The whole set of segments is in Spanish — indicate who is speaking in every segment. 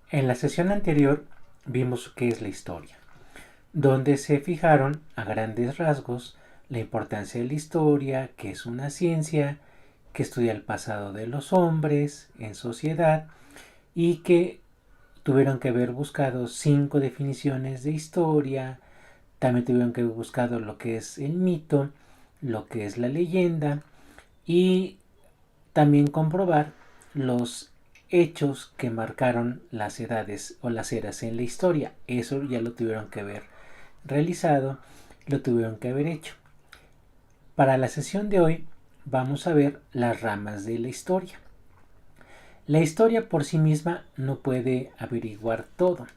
Speaker 1: En la sesión anterior vimos qué es la historia, donde se fijaron a grandes rasgos la importancia de la historia, que es una ciencia que estudia el pasado de los hombres en sociedad y que tuvieron que haber buscado 5 definiciones de historia, también tuvieron que haber buscado lo que es el mito, lo que es la leyenda y también comprobar los hechos que marcaron las edades o las eras en la historia. Eso ya lo tuvieron que haber realizado, lo tuvieron que haber hecho. Para la sesión de hoy vamos a ver las ramas de la historia. La historia por sí misma no puede averiguar todo.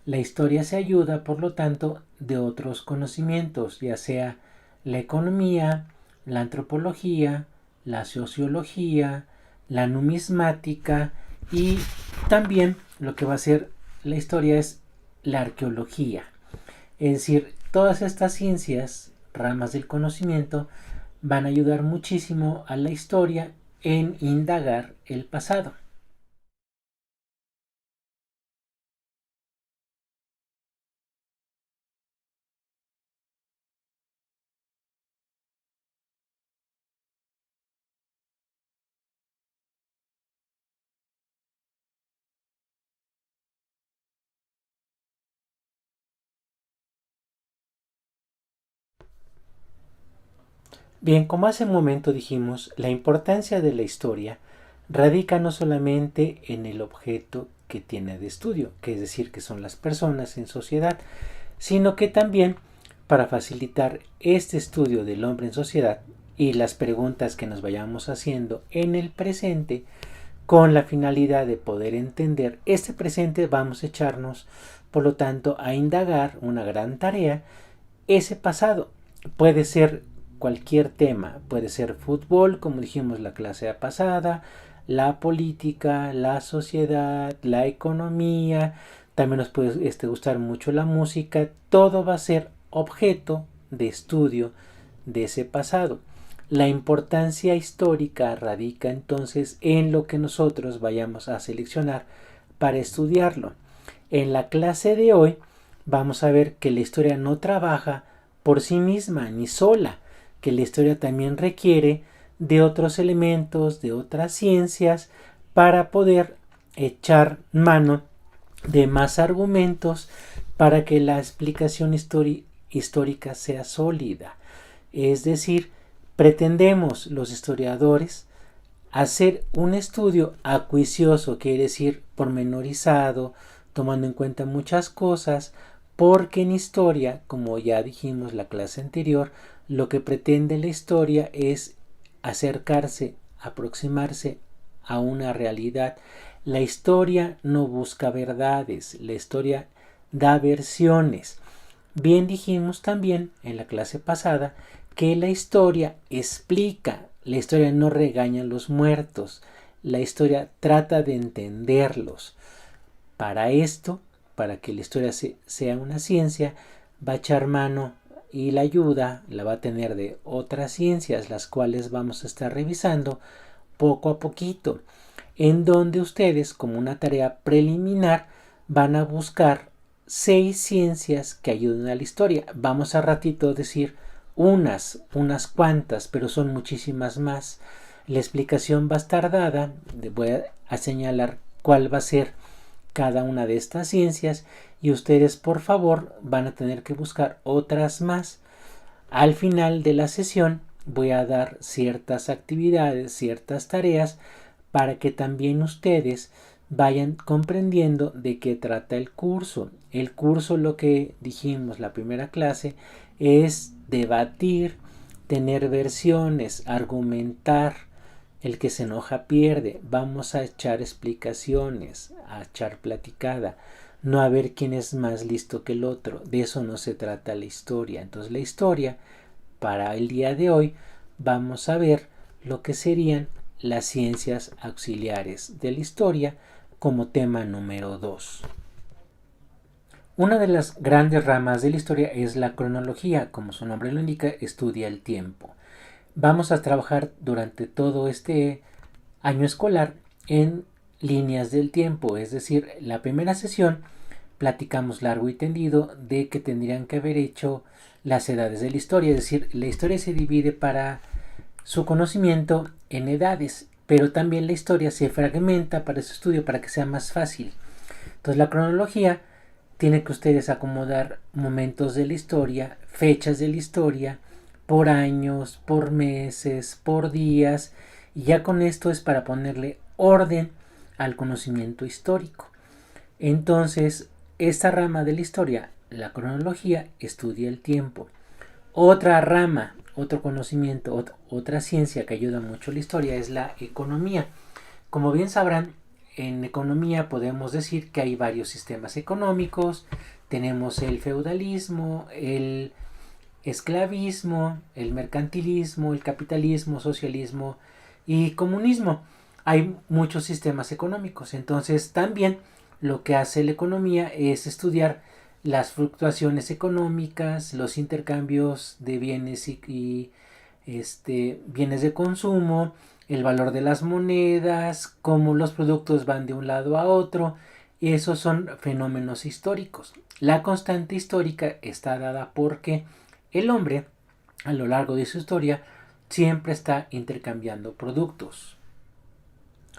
Speaker 1: La historia se ayuda, por lo tanto, de otros conocimientos, ya sea la economía, la antropología, la sociología, la numismática y también lo que va a ser la historia es la arqueología. Es decir, todas estas ciencias, ramas del conocimiento, van a ayudar muchísimo a la historia en indagar el pasado. Bien, como hace un momento dijimos, la importancia de la historia radica no solamente en el objeto que tiene de estudio, que es decir, que son las personas en sociedad, sino que también para facilitar este estudio del hombre en sociedad y las preguntas que nos vayamos haciendo en el presente, con la finalidad de poder entender este presente, vamos a echarnos, por lo tanto, a indagar una gran tarea, ese pasado. Puede ser cualquier tema, puede ser fútbol, como dijimos la clase pasada, la política, la sociedad, la economía, también nos puede gustar mucho la música, todo va a ser objeto de estudio de ese pasado. La importancia histórica radica entonces en lo que nosotros vayamos a seleccionar para estudiarlo. En la clase de hoy vamos a ver que la historia no trabaja por sí misma ni sola, que la historia también requiere de otros elementos, de otras ciencias, para poder echar mano de más argumentos para que la explicación histórica sea sólida. Es decir, pretendemos los historiadores hacer un estudio acuicioso, quiere decir pormenorizado, tomando en cuenta muchas cosas, porque en historia, como ya dijimos la clase anterior, lo que pretende la historia es acercarse, aproximarse a una realidad. La historia no busca verdades, la historia da versiones. Bien dijimos también en la clase pasada que la historia explica, la historia no regaña a los muertos, la historia trata de entenderlos. Para esto, para que la historia sea una ciencia, va a echar mano y la ayuda la va a tener de otras ciencias, las cuales vamos a estar revisando poco a poquito, en donde ustedes, como una tarea preliminar, van a buscar 6 ciencias que ayuden a la historia. Vamos a ratito decir unas cuantas, pero son muchísimas más. La explicación va a estar dada, voy a señalar cuál va a ser cada una de estas ciencias y ustedes por favor van a tener que buscar otras más. Al final de la sesión voy a dar ciertas actividades, ciertas tareas para que también ustedes vayan comprendiendo de qué trata el curso. El curso, lo que dijimos la primera clase, es debatir, tener versiones, argumentar. El que se enoja pierde. Vamos a echar explicaciones, a echar platicada, no a ver quién es más listo que el otro. De eso no se trata la historia. Entonces la historia, para el día de hoy, vamos a ver lo que serían las ciencias auxiliares de la historia como tema número 2. Una de las grandes ramas de la historia es la cronología, como su nombre lo indica, estudia el tiempo. Vamos a trabajar durante todo este año escolar en líneas del tiempo, es decir, la primera sesión platicamos largo y tendido de que tendrían que haber hecho las edades de la historia, es decir, la historia se divide para su conocimiento en edades, pero también la historia se fragmenta para su estudio para que sea más fácil. Entonces la cronología tiene que ustedes acomodar momentos de la historia, fechas de la historia, por años, por meses, por días, y ya con esto es para ponerle orden al conocimiento histórico. Entonces, esta rama de la historia, la cronología, estudia el tiempo. Otra rama, otro conocimiento, otra ciencia que ayuda mucho a la historia es la economía. Como bien sabrán, en economía podemos decir que hay varios sistemas económicos. Tenemos el feudalismo, el esclavismo, el mercantilismo, el capitalismo, socialismo y comunismo. Hay muchos sistemas económicos. Entonces también lo que hace la economía es estudiar las fluctuaciones económicas, los intercambios de bienes y bienes de consumo, el valor de las monedas, cómo los productos van de un lado a otro. Y esos son fenómenos históricos. La constante histórica está dada porque el hombre, a lo largo de su historia, siempre está intercambiando productos.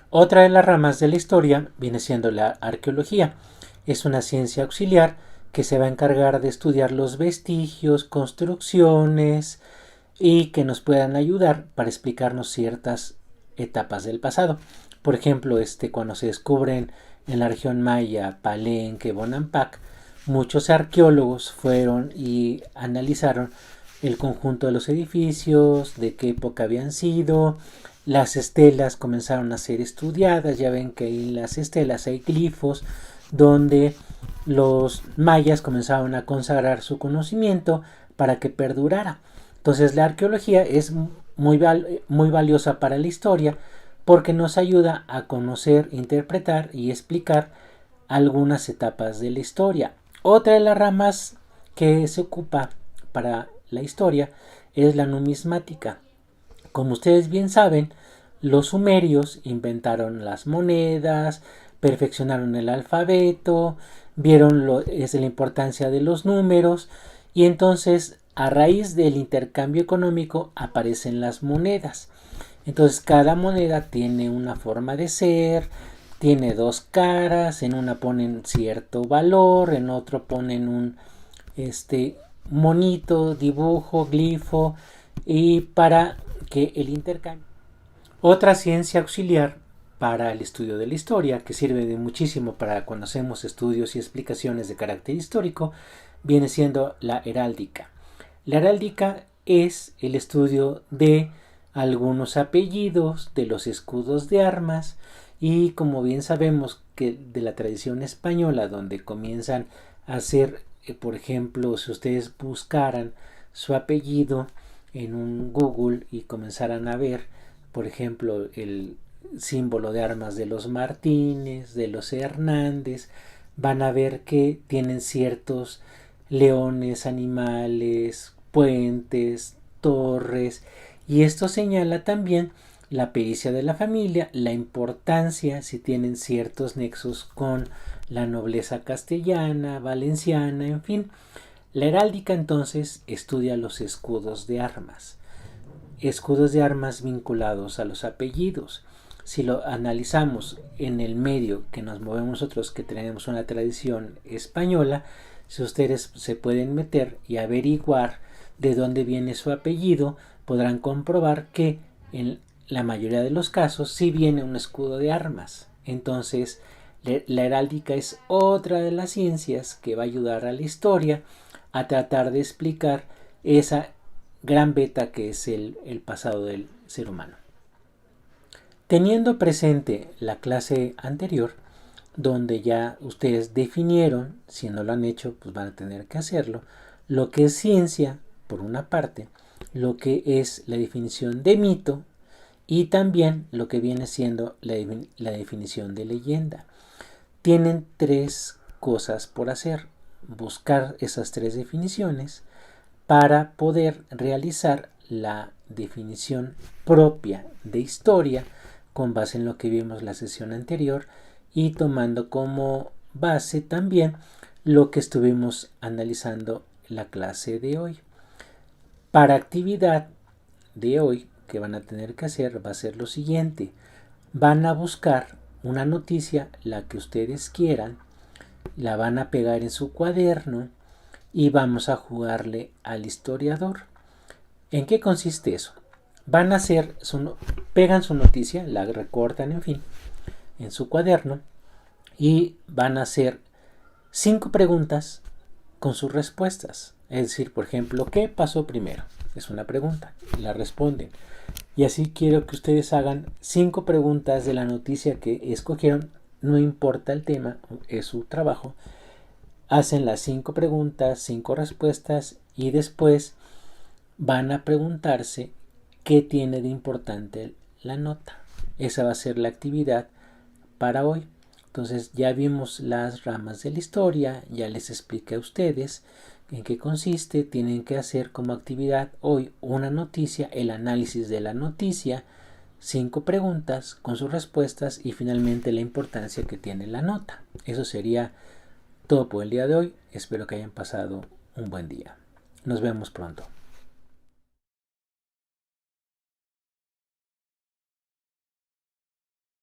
Speaker 1: Otra de las ramas de la historia viene siendo la arqueología. Es una ciencia auxiliar que se va a encargar de estudiar los vestigios, construcciones y que nos puedan ayudar para explicarnos ciertas etapas del pasado. Por ejemplo, cuando se descubren en la región maya Palenque, Bonampak, muchos arqueólogos fueron y analizaron el conjunto de los edificios, de qué época habían sido. Las estelas comenzaron a ser estudiadas. Ya ven que en las estelas hay glifos donde los mayas comenzaron a consagrar su conocimiento para que perdurara. Entonces la arqueología es muy valiosa para la historia porque nos ayuda a conocer, interpretar y explicar algunas etapas de la historia. Otra de las ramas que se ocupa para la historia es la numismática. Como ustedes bien saben, los sumerios inventaron las monedas, perfeccionaron el alfabeto, vieron la importancia de los números y entonces a raíz del intercambio económico aparecen las monedas. Entonces cada moneda tiene una forma de ser, tiene dos caras, en una ponen cierto valor, en otro ponen un monito, dibujo, glifo, y para que el intercambio. Otra ciencia auxiliar para el estudio de la historia, que sirve de muchísimo para cuando hacemos estudios y explicaciones de carácter histórico, viene siendo la heráldica. La heráldica es el estudio de algunos apellidos, de los escudos de armas, y como bien sabemos que de la tradición española, donde comienzan a hacer, por ejemplo, si ustedes buscaran su apellido en un Google y comenzaran a ver, por ejemplo, el símbolo de armas de los Martínez, de los Hernández, van a ver que tienen ciertos leones, animales, puentes, torres, y esto señala también la pericia de la familia, la importancia si tienen ciertos nexos con la nobleza castellana, valenciana, en fin. La heráldica entonces estudia los escudos de armas vinculados a los apellidos. Si lo analizamos en el medio que nos movemos nosotros, que tenemos una tradición española, si ustedes se pueden meter y averiguar de dónde viene su apellido, podrán comprobar que en la mayoría de los casos sí viene un escudo de armas. Entonces la heráldica es otra de las ciencias que va a ayudar a la historia a tratar de explicar esa gran beta que es el pasado del ser humano. Teniendo presente la clase anterior, donde ya ustedes definieron, si no lo han hecho, pues van a tener que hacerlo, lo que es ciencia, por una parte, lo que es la definición de mito y también lo que viene siendo la definición de leyenda. Tienen tres cosas por hacer: buscar esas tres definiciones para poder realizar la definición propia de historia con base en lo que vimos la sesión anterior y tomando como base también lo que estuvimos analizando la clase de hoy. Para actividad de hoy que van a tener que hacer va a ser lo siguiente. Van a buscar una noticia, la que ustedes quieran, la van a pegar en su cuaderno y vamos a jugarle al historiador. ¿En qué consiste eso? Van a hacer, pegan su noticia, la recortan, en fin, en su cuaderno y van a hacer 5 preguntas con sus respuestas. Es decir, por ejemplo, ¿qué pasó primero? Es una pregunta, la responden. Y así quiero que ustedes hagan 5 preguntas de la noticia que escogieron, no importa el tema, es su trabajo. Hacen las 5 preguntas, 5 respuestas y después van a preguntarse qué tiene de importante la nota. Esa va a ser la actividad para hoy. Entonces ya vimos las ramas de la historia, ya les expliqué a ustedes en qué consiste. Tienen que hacer como actividad hoy una noticia, el análisis de la noticia, 5 preguntas con sus respuestas y finalmente la importancia que tiene la nota. Eso sería todo por el día de hoy. Espero que hayan pasado un buen día. Nos vemos pronto.